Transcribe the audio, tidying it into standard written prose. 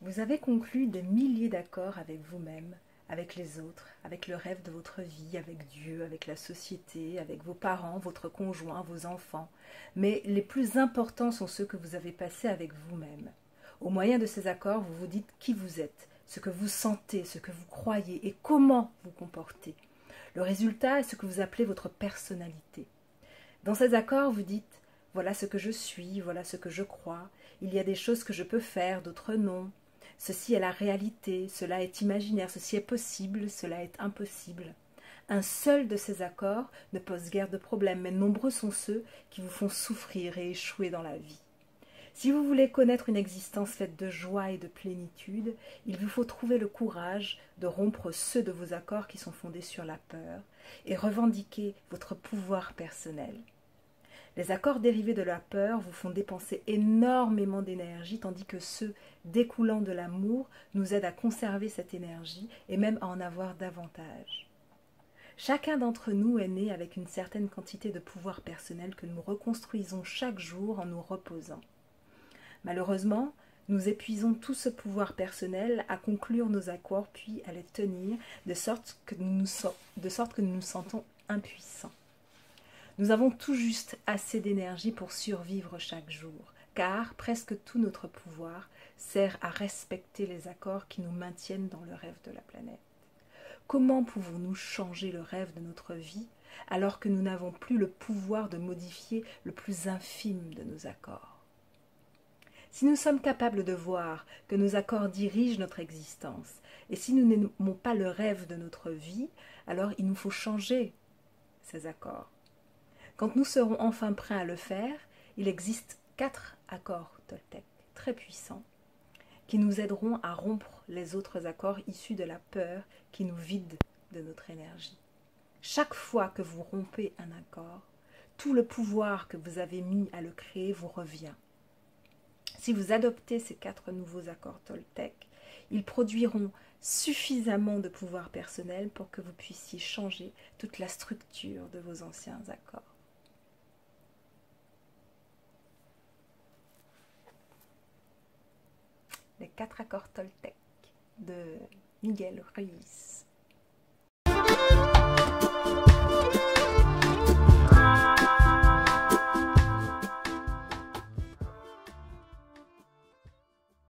Vous avez conclu des milliers d'accords avec vous-même, avec les autres, avec le rêve de votre vie, avec Dieu, avec la société, avec vos parents, votre conjoint, vos enfants. Mais les plus importants sont ceux que vous avez passés avec vous-même. Au moyen de ces accords, vous vous dites qui vous êtes, ce que vous sentez, ce que vous croyez et comment vous comportez. Le résultat est ce que vous appelez votre personnalité. Dans ces accords, vous dites « voilà ce que je suis, voilà ce que je crois, il y a des choses que je peux faire, d'autres non. Ceci est la réalité, cela est imaginaire, ceci est possible, cela est impossible. » Un seul de ces accords ne pose guère de problème, mais nombreux sont ceux qui vous font souffrir et échouer dans la vie. Si vous voulez connaître une existence faite de joie et de plénitude, il vous faut trouver le courage de rompre ceux de vos accords qui sont fondés sur la peur et revendiquer votre pouvoir personnel. Les accords dérivés de la peur vous font dépenser énormément d'énergie, tandis que ceux découlant de l'amour nous aident à conserver cette énergie et même à en avoir davantage. Chacun d'entre nous est né avec une certaine quantité de pouvoir personnel que nous reconstruisons chaque jour en nous reposant. Malheureusement, nous épuisons tout ce pouvoir personnel à conclure nos accords puis à les tenir, de sorte que nous nous sentons impuissants. Nous avons tout juste assez d'énergie pour survivre chaque jour, car presque tout notre pouvoir sert à respecter les accords qui nous maintiennent dans le rêve de la planète. Comment pouvons-nous changer le rêve de notre vie alors que nous n'avons plus le pouvoir de modifier le plus infime de nos accords? Si nous sommes capables de voir que nos accords dirigent notre existence, et si nous n'aimons pas le rêve de notre vie, alors il nous faut changer ces accords. Quand nous serons enfin prêts à le faire, il existe 4 accords Toltec très puissants qui nous aideront à rompre les autres accords issus de la peur qui nous vide de notre énergie. Chaque fois que vous rompez un accord, tout le pouvoir que vous avez mis à le créer vous revient. Si vous adoptez ces 4 nouveaux accords Toltec, ils produiront suffisamment de pouvoir personnel pour que vous puissiez changer toute la structure de vos anciens accords. Les 4 accords Toltec de Miguel Ruiz.